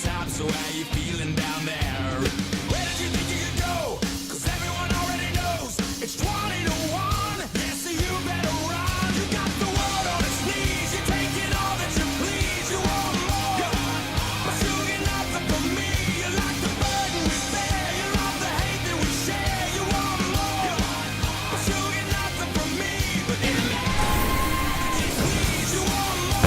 top, so how you feeling down there? Where did you think you could go? 'Cause everyone already knows it's 20 to 1. Yeah, so you better run. You got the world on its knees. You're taking all that you please. You want more, but you get nothing from me. You like the burden we bear. You love the hate that we share. You want more, but you get nothing from me. But in the please, you want more,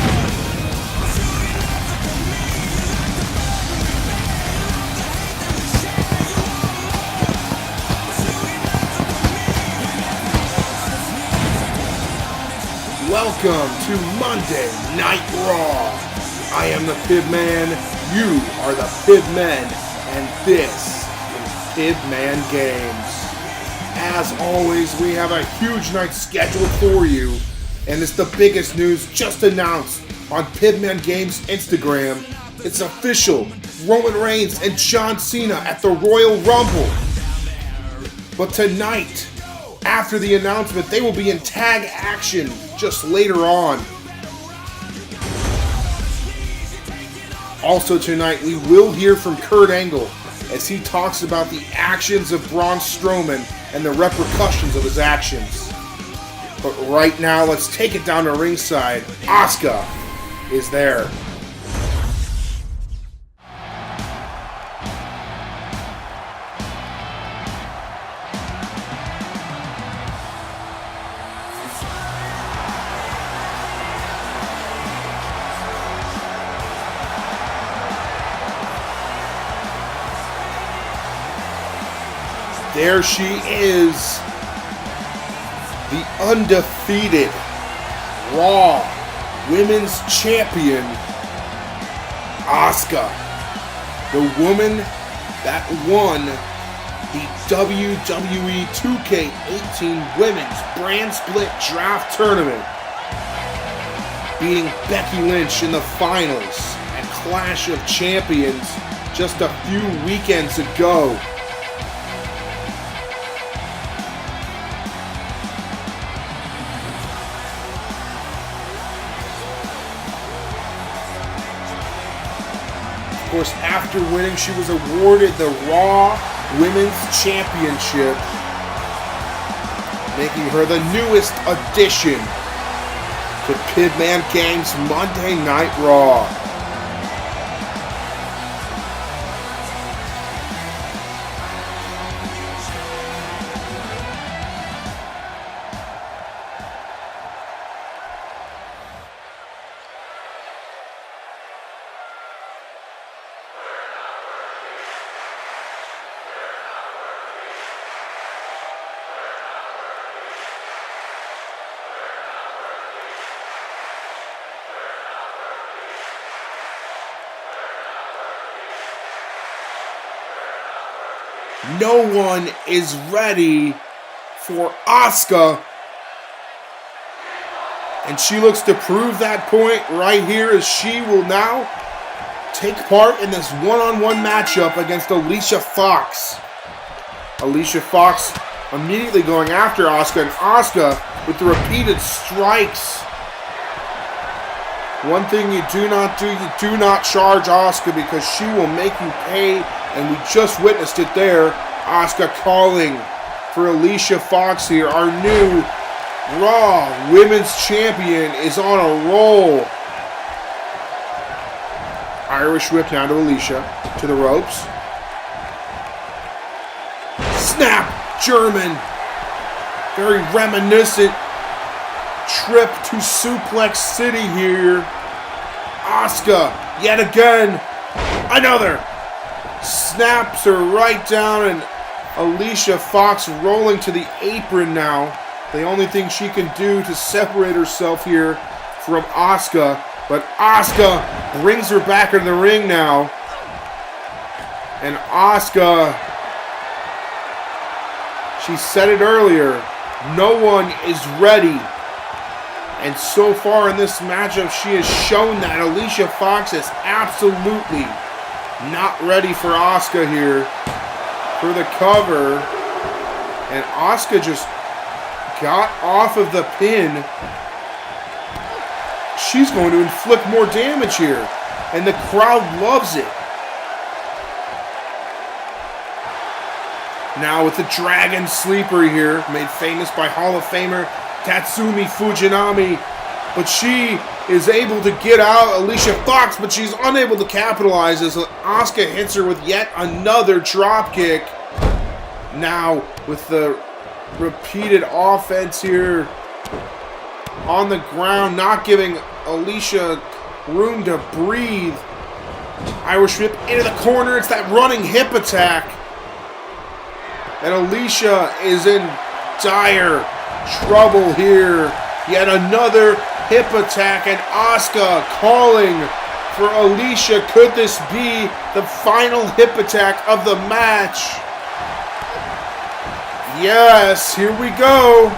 but you get nothing from me. You like the burden we bear. You love the hate that we share. You want more, but you get nothing from me. Welcome to Monday Night Raw. I am the Pibman, you are the Pibmen, and this is Pibman Games. As always, we have a huge night scheduled for you, and it's the biggest news just announced on Pibman Games Instagram. It's official, Roman Reigns and John Cena at the Royal Rumble. But tonight, after the announcement, they will be in tag action just later on. Also tonight, we will hear from Kurt Angle as he talks about the actions of Braun Strowman and the repercussions of his actions. But right now, let's take it down to ringside. Asuka is there. There she is, the undefeated Raw Women's Champion, Asuka, the woman that won the WWE 2K18 Women's Brand Split Draft Tournament, beating Becky Lynch in the finals at Clash of Champions just a few weekends ago. Of course, after winning, she was awarded the Raw Women's Championship, making her the newest addition to Pibman Games Monday Night Raw. No one is ready for Asuka, and she looks to prove that point right here as she will now take part in this one-on-one matchup against Alicia Fox. Alicia Fox immediately going after Asuka, and Asuka with the repeated strikes. One thing you do not do, you do not charge Asuka, because she will make you pay, and we just witnessed it there. Asuka calling for Alicia Fox here. Our new Raw Women's Champion is on a roll. Irish whip now to Alicia, to the ropes. Snap, German. Very reminiscent trip to Suplex City here. Asuka, yet again, another. Snaps her right down, and Alicia Fox rolling to the apron now. The only thing she can do to separate herself here from Asuka. But Asuka brings her back in the ring now. And Asuka, she said it earlier, no one is ready. And so far in this matchup, she has shown that Alicia Fox is absolutely not ready for Asuka here for the cover. And Asuka just got off of the pin. She's going to inflict more damage here, and the crowd loves it. Now with the Dragon Sleeper here, made famous by Hall of Famer Tatsumi Fujinami. But she is able to get out Alicia Fox, but she's unable to capitalize as Asuka hits her with yet another drop kick. Now with the repeated offense here on the ground, not giving Alicia room to breathe. Irish whip into the corner. It's that running hip attack. And Alicia is in dire trouble here. Yet another hip attack, and Asuka calling for Alicia. Could this be the final hip attack of the match? Yes, here we go.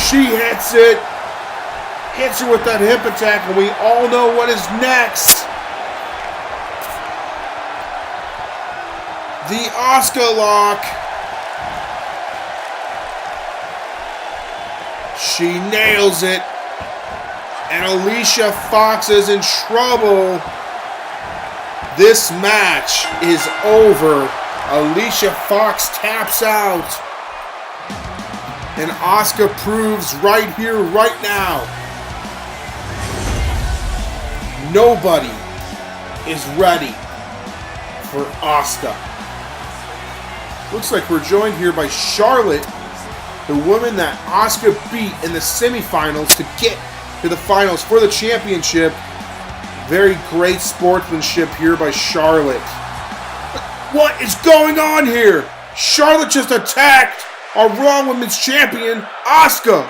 She hits it. Hits her with that hip attack, and we all know what is next. The Asuka lock. She nails it. And Alicia Fox is in trouble. This match is over. Alicia Fox taps out. And Asuka proves right here, right now, nobody is ready for Asuka. Looks like we're joined here by Charlotte, the woman that Asuka beat in the semifinals to get to the finals for the championship. Very great sportsmanship here by Charlotte. What is going on here? Charlotte just attacked our Raw Women's Champion, Asuka.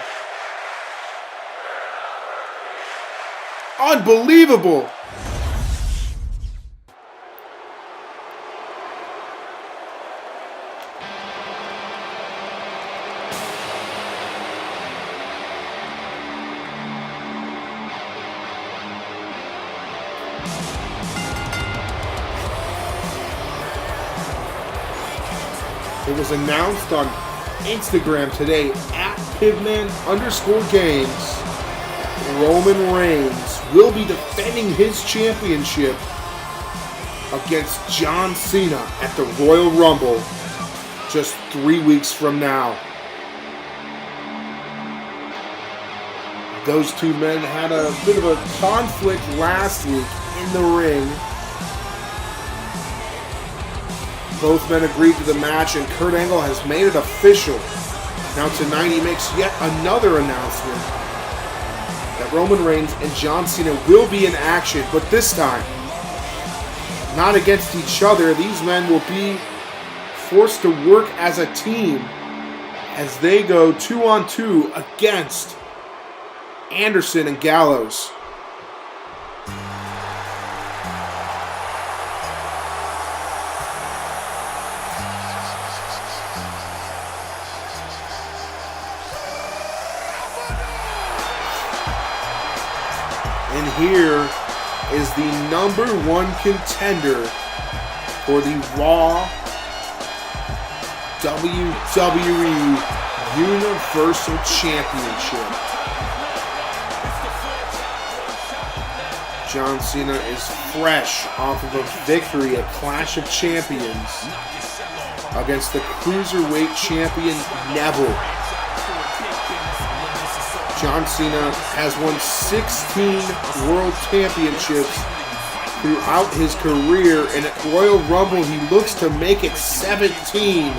Unbelievable. It was announced on Instagram today at Pibman_Games. Roman Reigns will be defending his championship against John Cena at the Royal Rumble just 3 weeks from now. Those two men had a bit of a conflict last week in the ring. Both men agreed to the match, and Kurt Angle has made it official. Now tonight he makes yet another announcement that Roman Reigns and John Cena will be in action, but this time, not against each other. These men will be forced to work as a team as they go 2-on-2 against Anderson and Gallows. And here is the #1 contender for the Raw WWE Universal Championship. John Cena is fresh off of a victory at Clash of Champions against the Cruiserweight Champion Neville. John Cena has won 16 World Championships throughout his career, and at Royal Rumble he looks to make it 17.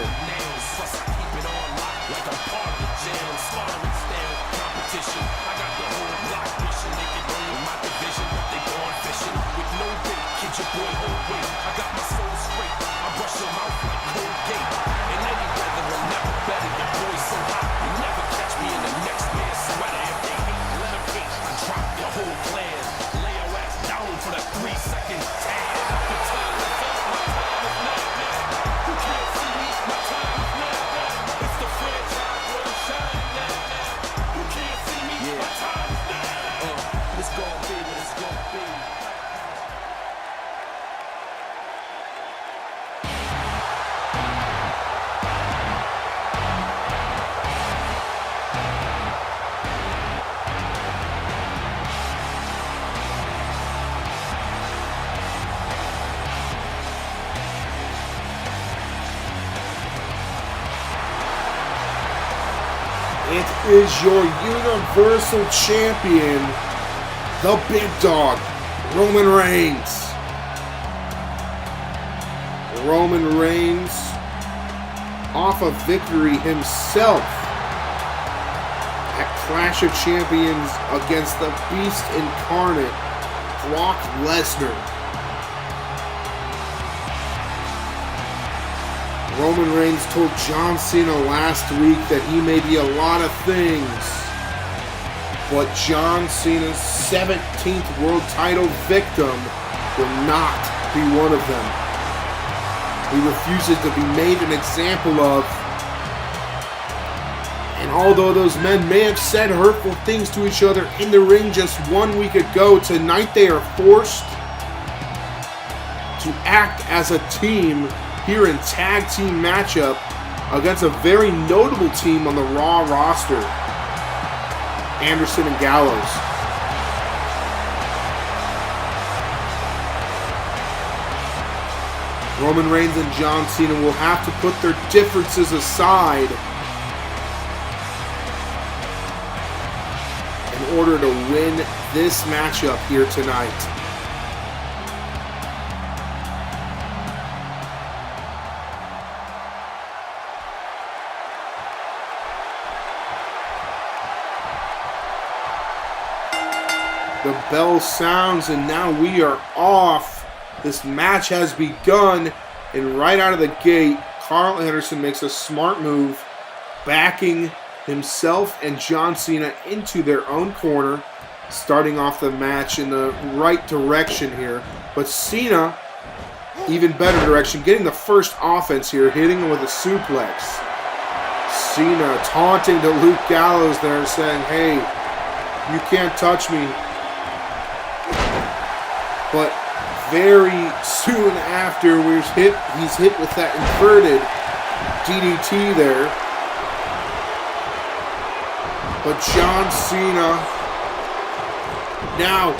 It is your Universal Champion, the big dog, Roman Reigns. Roman Reigns off a victory himself at Clash of Champions against the Beast Incarnate, Brock Lesnar. Roman Reigns told John Cena last week that he may be a lot of things, but John Cena's 17th world title victim will not be one of them. He refuses to be made an example of. And although those men may have said hurtful things to each other in the ring just 1 week ago, tonight they are forced to act as a team here in tag team matchup against a very notable team on the Raw roster, Anderson and Gallows. Roman Reigns and John Cena will have to put their differences aside in order to win this matchup here tonight. The bell sounds and now we are off. This match has begun, and right out of the gate, Carl Anderson makes a smart move, backing himself and John Cena into their own corner, starting off the match in the right direction here. But Cena, even better direction, getting the first offense here, hitting him with a suplex. Cena taunting to Luke Gallows there, saying, "Hey, you can't touch me." But very soon after, he's hit with that inverted DDT there. But John Cena, now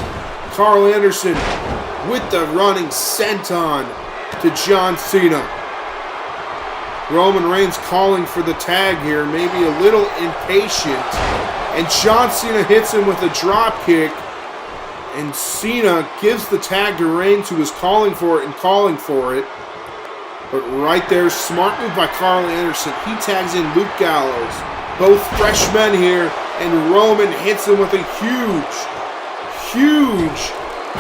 Carl Anderson with the running senton to John Cena. Roman Reigns calling for the tag here, maybe a little impatient. And John Cena hits him with a drop kick. And Cena gives the tag to Reigns, who was calling for it and calling for it. But right there, smart move by Carl Anderson. He tags in Luke Gallows. Both fresh men here. And Roman hits him with a huge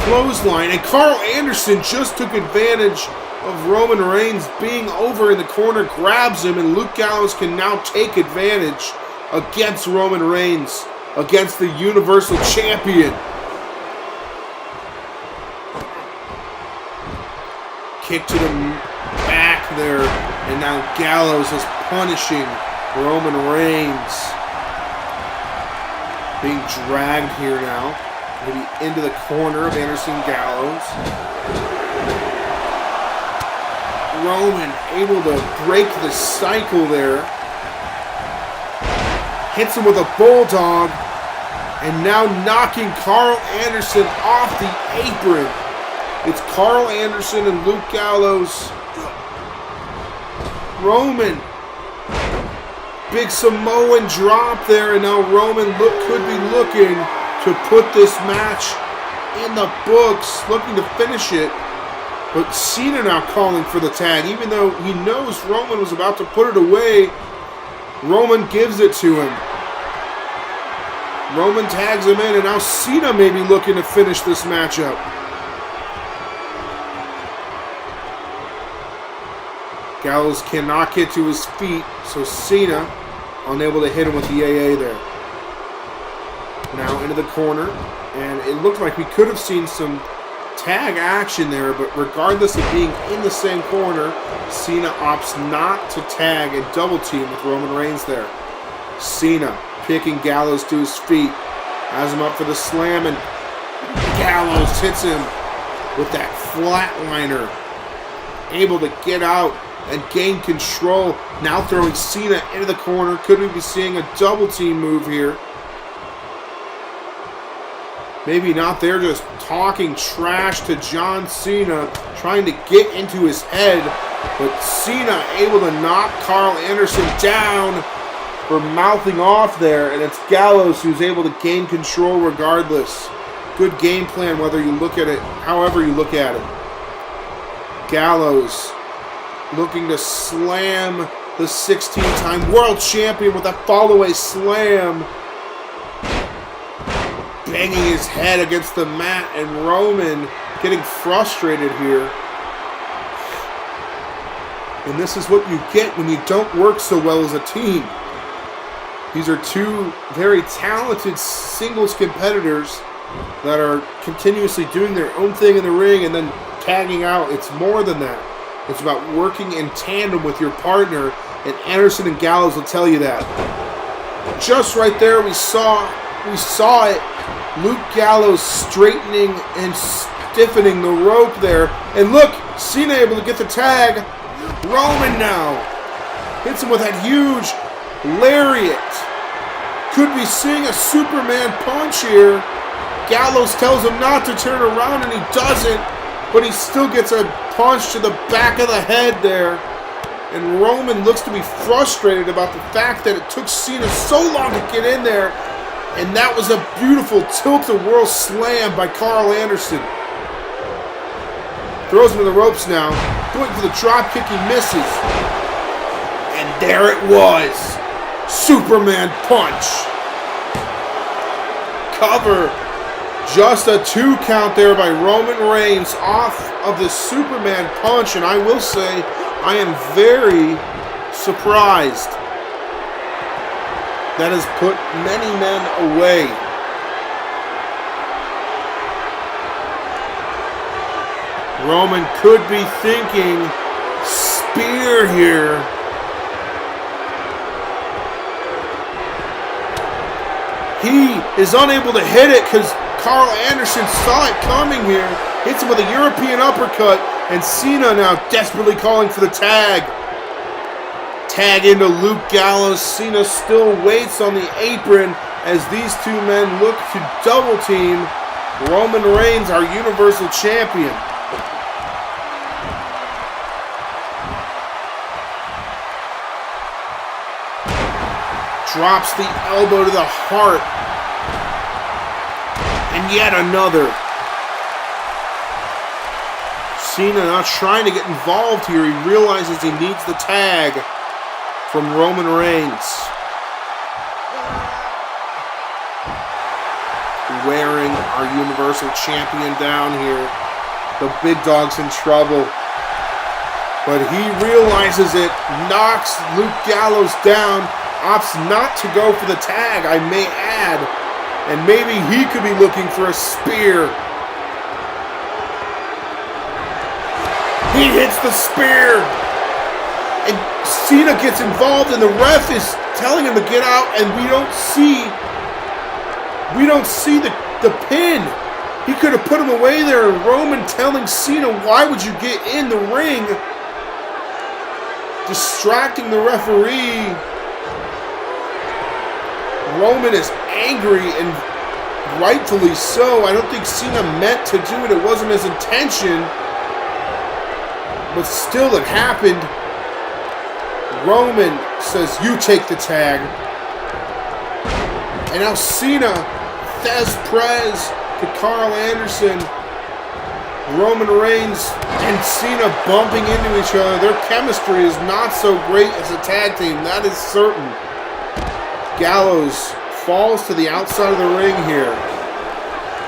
clothesline. And Carl Anderson just took advantage of Roman Reigns being over in the corner, grabs him, and Luke Gallows can now take advantage against Roman Reigns, against the Universal Champion. Kick to the back there, and now Gallows is punishing Roman Reigns. Being dragged here now, maybe into the corner of Anderson Gallows. Roman able to break the cycle there. Hits him with a bulldog, and now knocking Carl Anderson off the apron. It's Carl Anderson and Luke Gallows. Roman. Big Samoan drop there, and now Roman could be looking to put this match in the books, looking to finish it. But Cena now calling for the tag, even though he knows Roman was about to put it away. Roman gives it to him. Roman tags him in, and now Cena may be looking to finish this matchup. Gallows cannot get to his feet, so Cena unable to hit him with the AA there. Now into the corner, and it looked like we could have seen some tag action there, but regardless of being in the same corner, Cena opts not to tag and double team with Roman Reigns there. Cena picking Gallows to his feet, has him up for the slam, and Gallows hits him with that flatliner. Able to get out and gain control. Now throwing Cena into the corner. Could we be seeing a double team move here? Maybe not. They're just talking trash to John Cena, trying to get into his head. But Cena able to knock Carl Anderson down. were mouthing off there, and it's Gallows who's able to gain control regardless. Good game plan, whether you look at it, however you look at it. Gallows looking to slam the 16-time world champion with a fall-away slam. Banging his head against the mat, and Roman getting frustrated here. And this is what you get when you don't work so well as a team. These are two very talented singles competitors that are continuously doing their own thing in the ring and then tagging out. It's more than that. It's about working in tandem with your partner, and Anderson and Gallows will tell you that. Just right there, we saw it. Luke Gallows straightening and stiffening the rope there. And look, Cena able to get the tag. Roman now hits him with that huge lariat. Could be seeing a Superman punch here. Gallows tells him not to turn around, and he doesn't. But he still gets a punch to the back of the head there. And Roman looks to be frustrated about the fact that it took Cena so long to get in there. And that was a beautiful tilt-a-whirl slam by Carl Anderson. Throws him to the ropes now. Going for the drop kick, he misses. And there it was. Superman punch. Cover. Just a 2 count there by Roman Reigns off of the Superman punch. And I will say, I am very surprised. That has put many men away. Roman could be thinking spear here. He is unable to hit it because Carl Anderson saw it coming here. Hits him with a European uppercut. And Cena now desperately calling for the tag. Tag into Luke Gallows. Cena still waits on the apron as these two men look to double team Roman Reigns, our Universal Champion. Drops the elbow to the heart. And yet another. Cena not trying to get involved here. He realizes he needs the tag from Roman Reigns. Wearing our Universal Champion down here. The big dog's in trouble. But he realizes it. Knocks Luke Gallows down. Opts not to go for the tag, I may add. And maybe he could be looking for a spear. He hits the spear. And Cena gets involved, and the ref is telling him to get out, and we don't see the pin. He could have put him away there. Roman telling Cena, why would you get in the ring? Distracting the referee. Roman is angry, and rightfully so. I don't think Cena meant to do it. It wasn't his intention. But still, it happened. Roman says, you take the tag. And now Cena, Thez Perez to Carl Anderson. Roman Reigns and Cena bumping into each other. Their chemistry is not so great as a tag team. That is certain. Gallows falls to the outside of the ring here.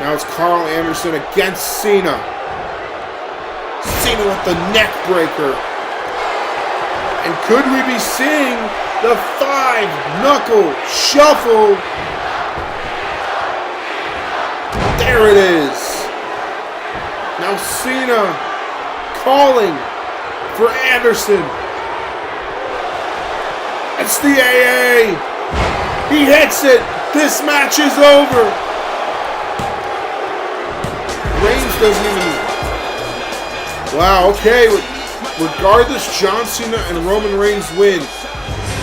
Now it's Carl Anderson against Cena. Cena with the neck breaker. And could we be seeing the 5-knuckle shuffle? There it is. Now Cena calling for Anderson. It's the AA. He hits it. This match is over. Reigns doesn't even... Wow, okay. Regardless, John Cena and Roman Reigns win.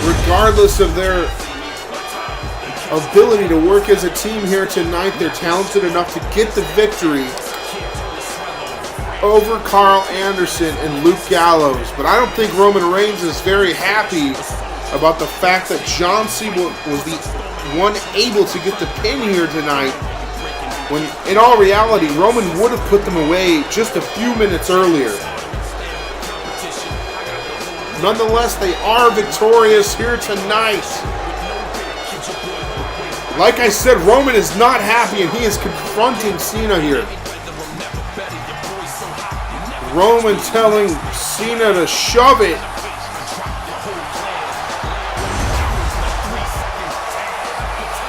Regardless of their ability to work as a team here tonight, they're talented enough to get the victory over Carl Anderson and Luke Gallows. But I don't think Roman Reigns is very happy about the fact that John Cena was the one able to get the pin here tonight, when in all reality, Roman would have put them away just a few minutes earlier. Nonetheless, they are victorious here tonight. Like I said, Roman is not happy and he is confronting Cena here. Roman telling Cena to shove it.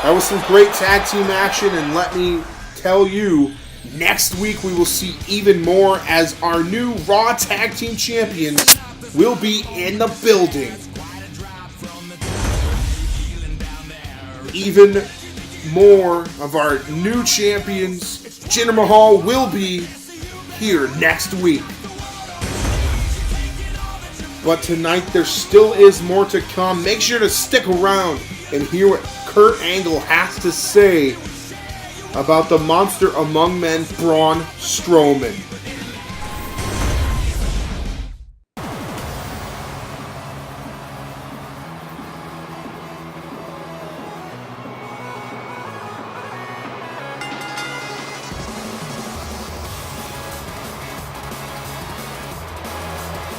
That was some great tag team action, and let me tell you, next week we will see even more as our new Raw Tag Team Champions will be in the building. Even more of our new champions, Jinder Mahal, will be here next week. But tonight there still is more to come. Make sure to stick around and hear what Kurt Angle has to say about the monster among men, Braun Strowman.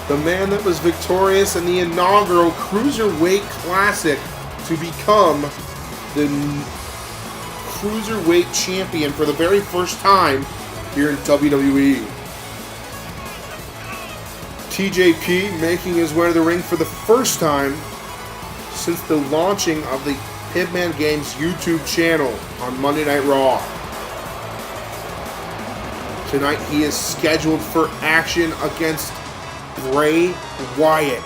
The man that was victorious in the inaugural Cruiserweight Classic to become the Cruiserweight Champion for the very first time here in WWE. TJP making his way to the ring for the first time since the launching of the Pibman Games YouTube channel on Monday Night Raw. Tonight he is scheduled for action against Bray Wyatt.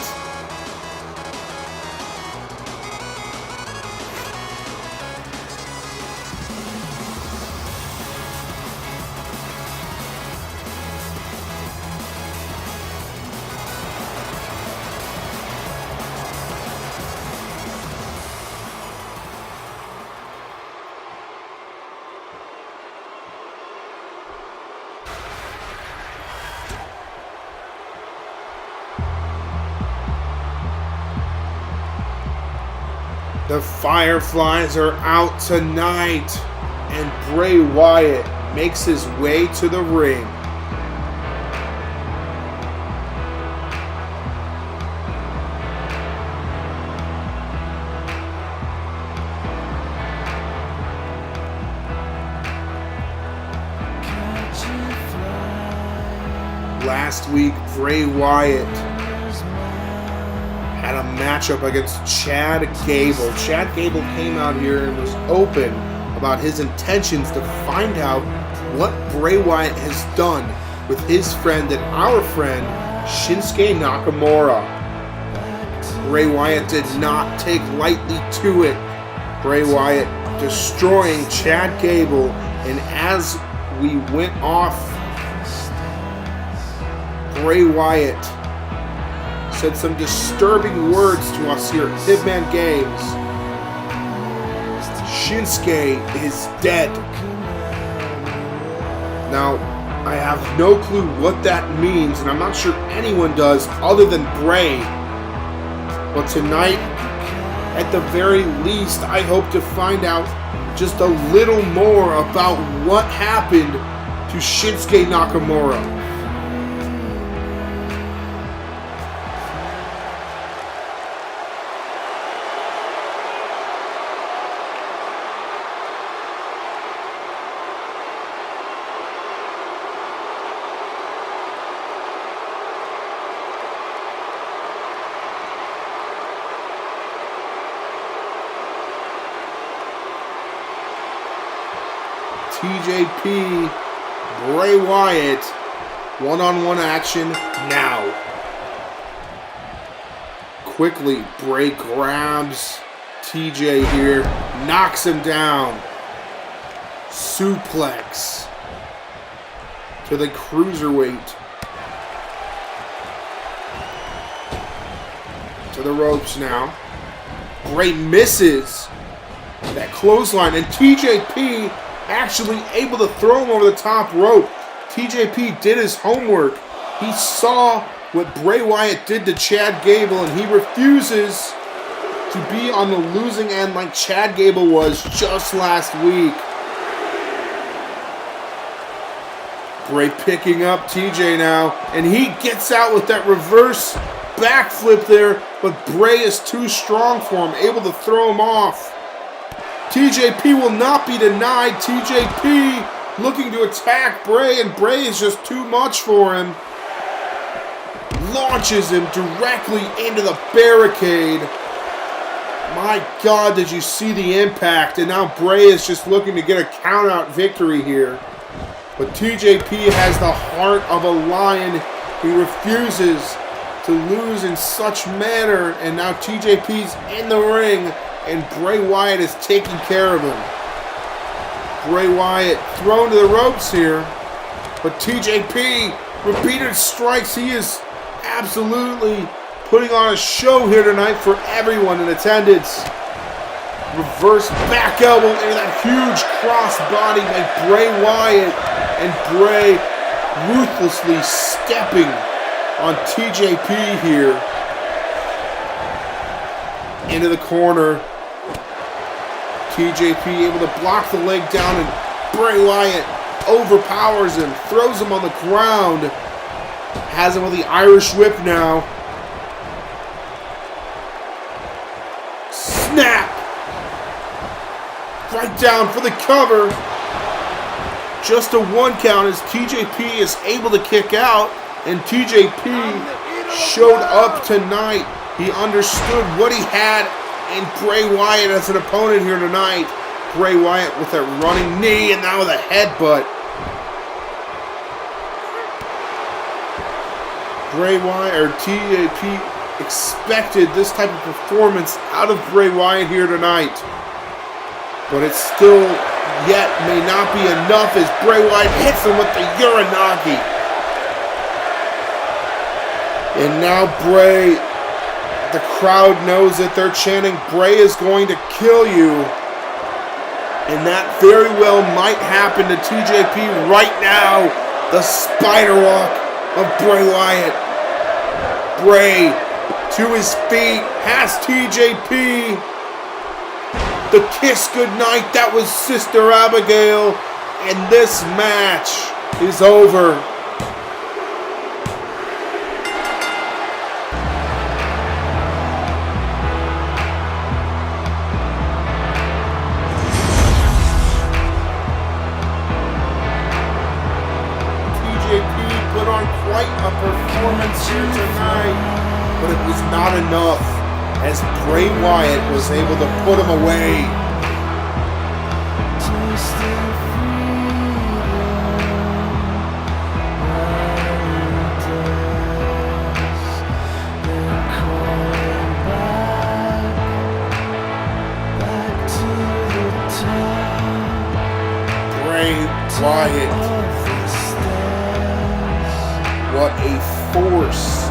The Fireflies are out tonight, and Bray Wyatt makes his way to the ring. Last week, Bray Wyatt had a matchup against Chad Gable. Chad Gable came out here and was open about his intentions to find out what Bray Wyatt has done with his friend and our friend, Shinsuke Nakamura. Bray Wyatt did not take lightly to it. Bray Wyatt destroying Chad Gable, and as we went off, Bray Wyatt said some disturbing words to us here at Pibman Games. Shinsuke is dead. Now, I have no clue what that means, and I'm not sure anyone does other than Bray. But tonight, at the very least, I hope to find out just a little more about what happened to Shinsuke Nakamura. TJP, Bray Wyatt, one-on-one action now. Quickly, Bray grabs TJ here, knocks him down. Suplex to the cruiserweight. To the ropes now. Bray misses that clothesline, and TJP actually able to throw him over the top rope. TJP did his homework. He saw what Bray Wyatt did to Chad Gable, and he refuses to be on the losing end like Chad Gable was just last week. Bray picking up TJ now, and he gets out with that reverse backflip there, but Bray is too strong for him, able to throw him off. TJP will not be denied. TJP looking to attack Bray, and Bray is just too much for him. Launches him directly into the barricade. My God, did you see the impact? And now Bray is just looking to get a count-out victory here. But TJP has the heart of a lion. He refuses to lose in such manner. And now TJP's in the ring, and Bray Wyatt is taking care of him. Bray Wyatt thrown to the ropes here. But TJP, repeated strikes. He is absolutely putting on a show here tonight for everyone in attendance. Reverse back elbow into that huge crossbody by Bray Wyatt. And Bray ruthlessly stepping on TJP here. Into the corner. TJP able to block the leg down, and Bray Wyatt overpowers him, throws him on the ground. Has him with the Irish whip now. Snap! Right down for the cover. Just a 1 count as TJP is able to kick out, and TJP showed up tonight. He understood what he had in Bray Wyatt as an opponent here tonight. Bray Wyatt with a running knee, and now with a headbutt. Bray Wyatt, or TJP, expected this type of performance out of Bray Wyatt here tonight. But it still yet may not be enough as Bray Wyatt hits him with the Uranagi. And now Bray, the crowd knows that they're chanting, Bray is going to kill you. And that very well might happen to TJP right now. The spider walk of Bray Wyatt. Bray to his feet, has TJP. The kiss goodnight, that was Sister Abigail. And this match is over. Put on quite a performance here tonight, but it was not enough as Bray Wyatt was able to put him away. Bray Wyatt. What a force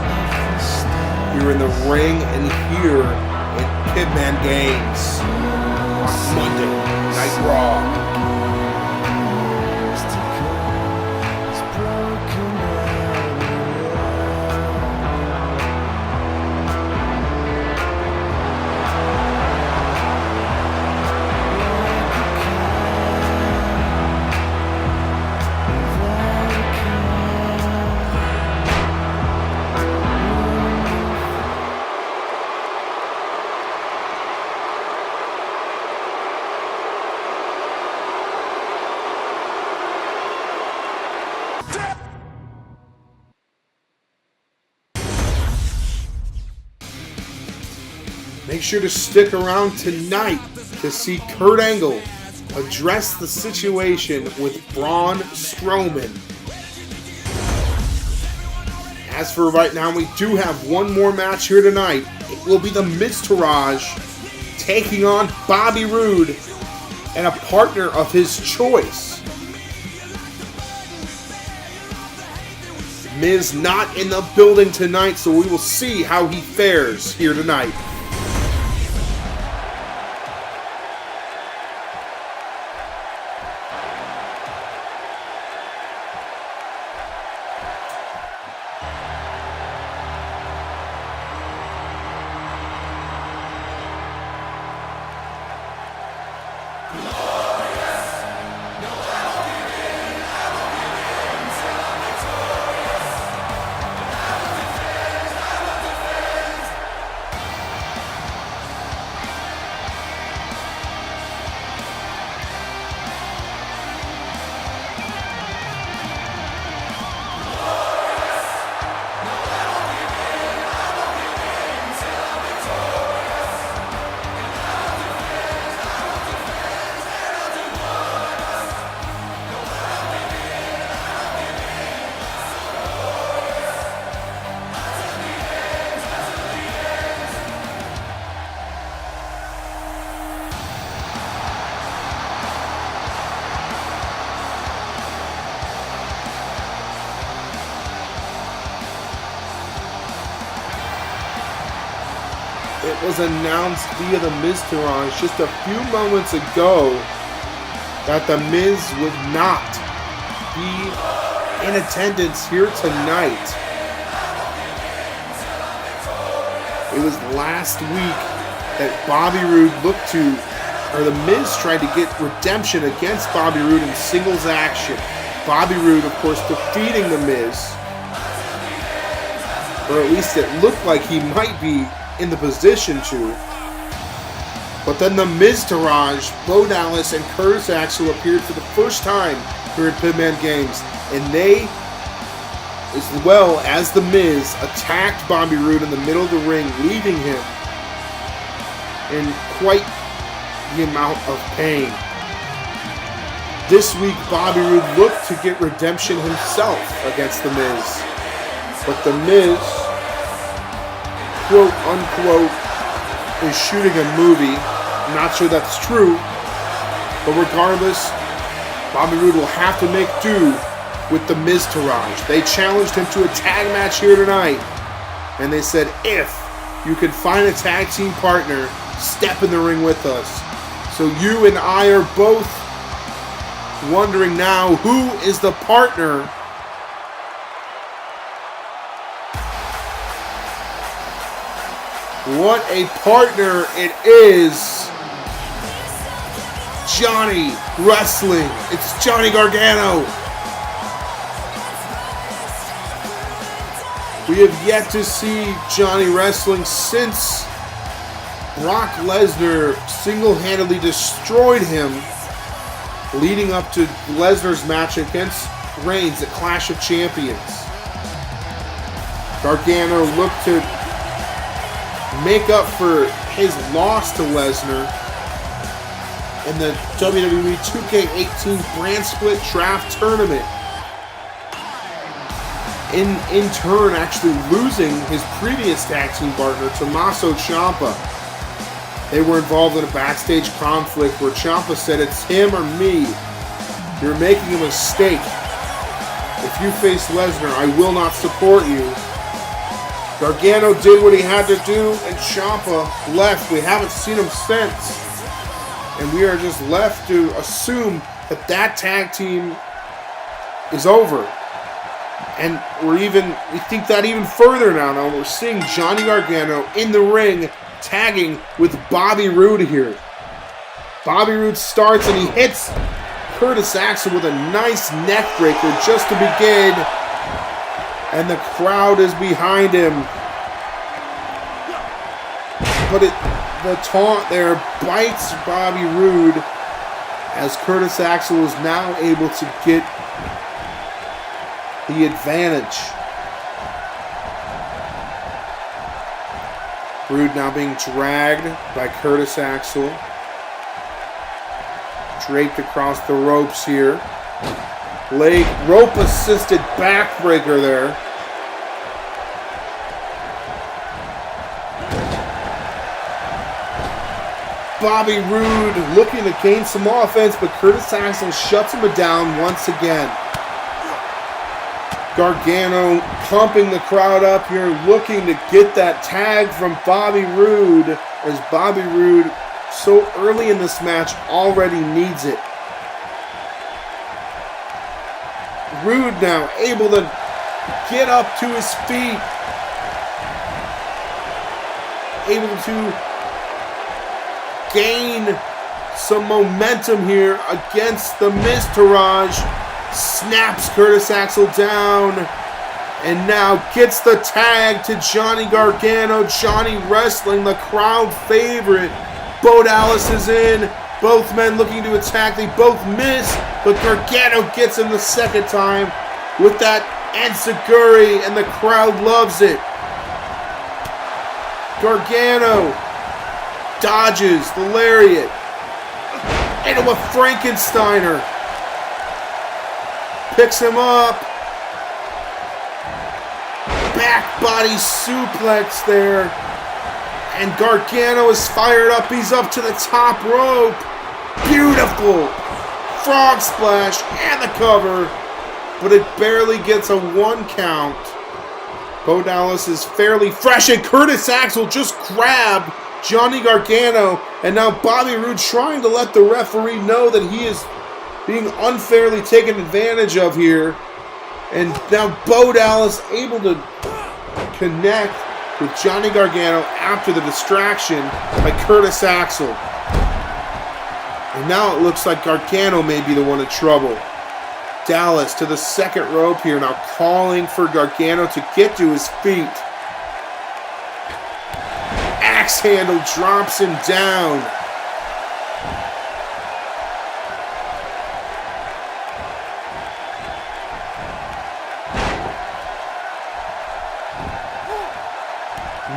here in the ring and here in Pibman Games on Monday Night Raw. Make sure to stick around tonight to see Kurt Angle address the situation with Braun Strowman. As for right now, we do have one more match here tonight. It will be the Miztourage taking on Bobby Roode and a partner of his choice. Miz not in the building tonight, so we will see how he fares here tonight. it was announced via the Miztourage just a few moments ago that the Miz would not be in attendance here tonight. It was last week that Bobby Roode looked to, or the Miz tried to get redemption against Bobby Roode in singles action. Bobby Roode, of course, defeating the Miz, or at least it looked like he might be in the position to. But then the Miztourage, Bo Dallas, and Curtis Axel appeared for the first time here at Pibman Games, and they, as well as the Miz, attacked Bobby Roode in the middle of the ring, leaving him in quite the amount of pain. This week, Bobby Roode looked to get redemption himself against the Miz, but the Miz, quote unquote, is shooting a movie. I'm not sure that's true, but regardless, Bobby Roode will have to make do with the Miztourage. They challenged him to a tag match here tonight, and they said, if you can find a tag team partner, step in the ring with us. So you and I are both wondering now, who is the partner? What a partner it is. Johnny Wrestling. It's Johnny Gargano. We have yet to see Johnny Wrestling since Brock Lesnar single-handedly destroyed him, leading up to Lesnar's match against Reigns at Clash of Champions. Gargano looked to make up for his loss to Lesnar in the WWE 2K18 brand split draft tournament. In turn, actually losing his previous tag team partner, Tommaso Ciampa. They were involved in a backstage conflict where Ciampa said, "It's him or me. You're making a mistake. If you face Lesnar, I will not support you." Gargano did what he had to do, and Ciampa left. We haven't seen him since. And we are just left to assume that that tag team is over. And we think that even further now. Now we're seeing Johnny Gargano in the ring tagging with Bobby Roode here. Bobby Roode starts and he hits Curtis Axel with a nice neck breaker just to begin. And the crowd is behind him. But the taunt there bites Bobby Roode as Curtis Axel is now able to get the advantage. Roode now being dragged by Curtis Axel. Draped across the ropes here. Rope assisted backbreaker there. Bobby Roode looking to gain some offense, but Curtis Axel shuts him down once again. Gargano pumping the crowd up here, looking to get that tag from Bobby Roode, as Bobby Roode, so early in this match, already needs it. Roode now able to get up to his feet, able to gain some momentum here against the Miztourage. Snaps Curtis Axel down, and now gets the tag to Johnny Gargano. Johnny Wrestling, the crowd favorite. Bo Dallas is in. Both men looking to attack. They both miss, but Gargano gets him the second time with that enziguri, and the crowd loves it. Gargano dodges the lariat into a Frankensteiner. Picks him up. Back body suplex there. And Gargano is fired up. He's up to the top rope. Beautiful. Frog splash and the cover. But it barely gets a 1 count. Bo Dallas is fairly fresh, and Curtis Axel just grabbed Johnny Gargano, and now Bobby Roode trying to let the referee know that he is being unfairly taken advantage of here. And now Bo Dallas able to connect with Johnny Gargano after the distraction by Curtis Axel. And now it looks like Gargano may be the one in trouble. Dallas to the second rope here, now calling for Gargano to get to his feet. Axe handle drops him down.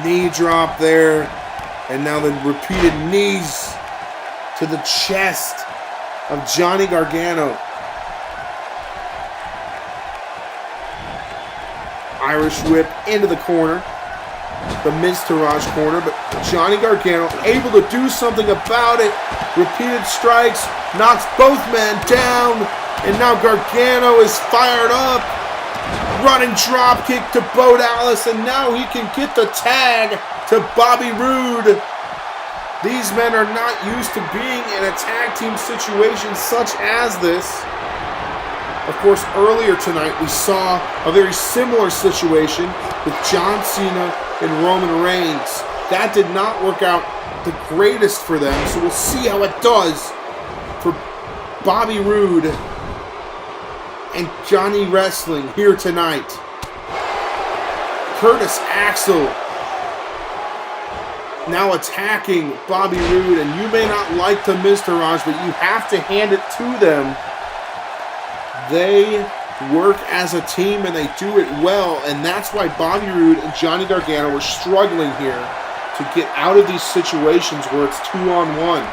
Knee drop there, and now the repeated knees to the chest of Johnny Gargano. Irish whip into the corner, the Miztourage corner, but Johnny Gargano able to do something about it. Repeated strikes, knocks both men down, and now Gargano is fired up. Running drop kick to Bo Dallas, and now he can get the tag to Bobby Roode. These men are not used to being in a tag team situation such as this. Of course, earlier tonight we saw a very similar situation with John Cena and Roman Reigns. That did not work out the greatest for them, so we'll see how it does for Bobby Roode and Johnny Wrestling here tonight. Curtis Axel now attacking Bobby Roode, and you may not like the Miztourage, but you have to hand it to them. They work as a team and they do it well, and that's why Bobby Roode and Johnny Gargano were struggling here to get out of these situations where it's 2-on-1.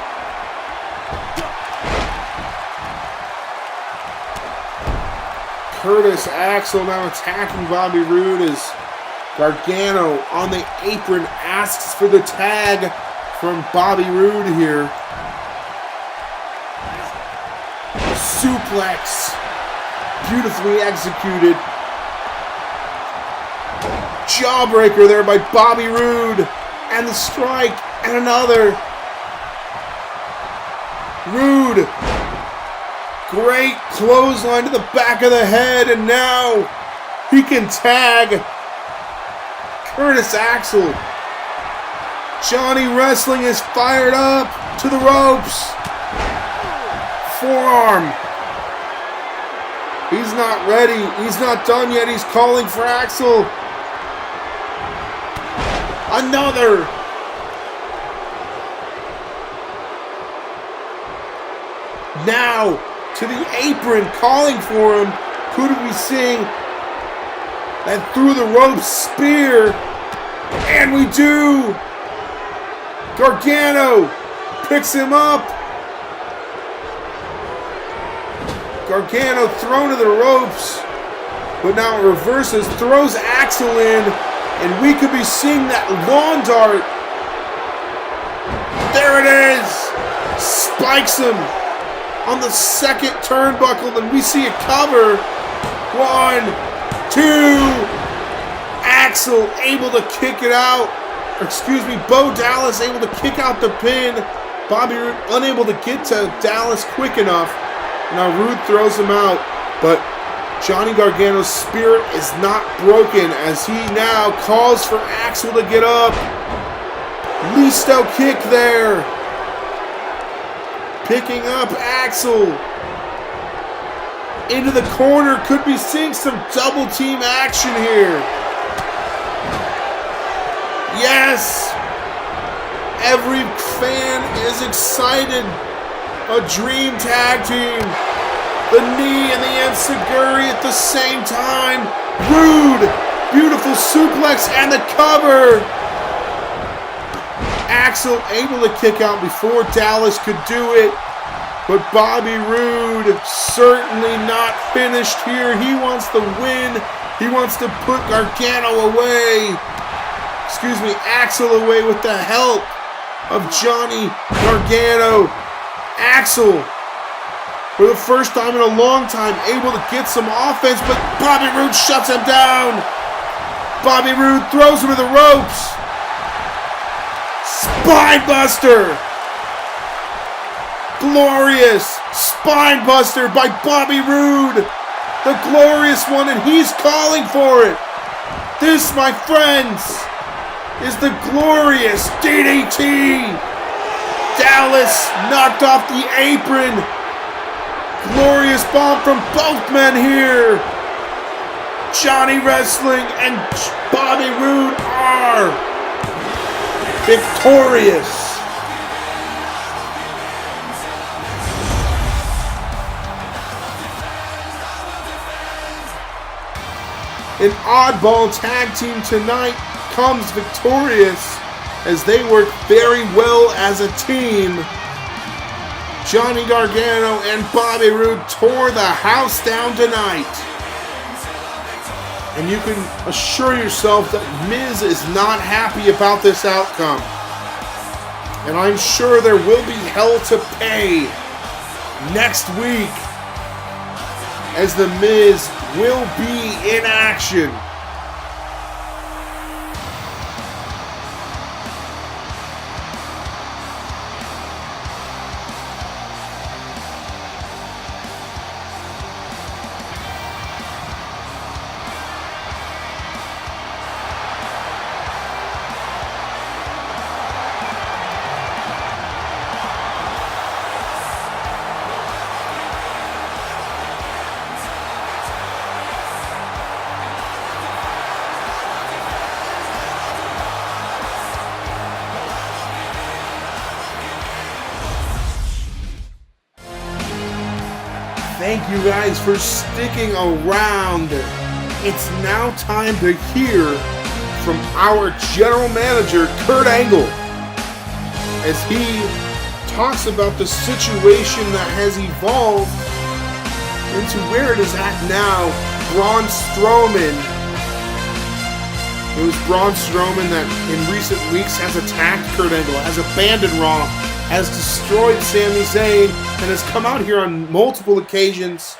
Curtis Axel now attacking Bobby Roode as Gargano on the apron asks for the tag from Bobby Roode here. Suplex, beautifully executed. Jawbreaker there by Bobby Roode, and the strike, and another. Roode, great clothesline to the back of the head, and now he can tag Curtis Axel. Johnny Wrestling is fired up to the ropes. Forearm. He's not ready. He's not done yet. He's calling for Axel. Another. Now to the apron, calling for him. Who do we see? And through the ropes, spear. And we do. Gargano picks him up. Gargano thrown to the ropes, but now it reverses, throws Axel in, and we could be seeing that lawn dart. There it is. Spikes him on the second turnbuckle, and we see a cover. 1, 2. Axel able to kick it out. Bo Dallas able to kick out the pin. Bobby Roode unable to get to Dallas quick enough. Now Roode throws him out, but Johnny Gargano's spirit is not broken as he now calls for Axel to get up. Listo kick there. Picking up Axel. Into the corner, could be seeing some double team action here. Yes! Every fan is excited. A dream tag team. The knee and the enziguri at the same time. Roode, beautiful suplex and the cover. Axel able to kick out before Dallas could do it. But Bobby Roode certainly not finished here. He wants the win. He wants to put Gargano away. Axel away with the help of Johnny Gargano. Axel, for the first time in a long time, able to get some offense, but Bobby Roode shuts him down. Bobby Roode throws him to the ropes. Spinebuster. Glorious Spinebuster by Bobby Roode. The glorious one, and he's calling for it. This, my friends, is the glorious DDT. Dallas knocked off the apron. Glorious bomb from both men here. Johnny Wrestling and Bobby Roode are victorious. An oddball tag team tonight comes victorious as they work very well as a team. Johnny Gargano and Bobby Roode tore the house down tonight. And you can assure yourself that Miz is not happy about this outcome. And I'm sure there will be hell to pay next week, as the Miz will be in action. Thank you guys for sticking around. It's now time to hear from our general manager, Kurt Angle, as he talks about the situation that has evolved into where it is at now. Braun Strowman. It was Braun Strowman that in recent weeks has attacked Kurt Angle, has abandoned Raw, has destroyed Sami Zayn, and has come out here on multiple occasions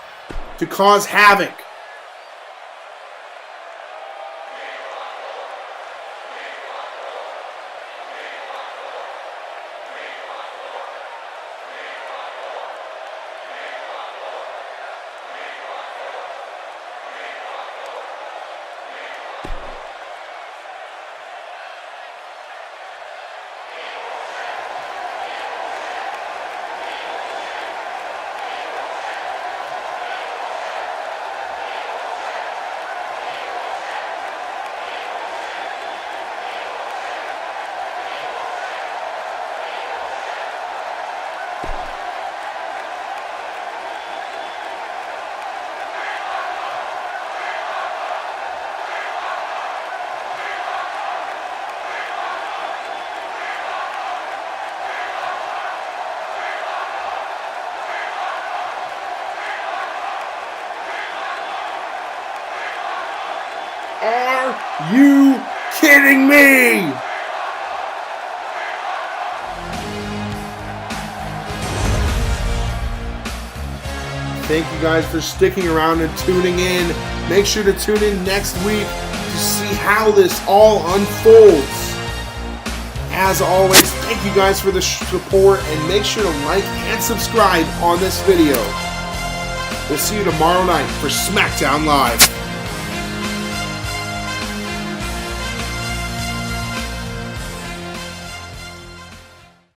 to cause havoc. Are you kidding me? Thank you guys for sticking around and tuning in. Make sure to tune in next week to see how this all unfolds. As always, thank you guys for the support, and make sure to like and subscribe on this video. We'll see you tomorrow night for SmackDown Live.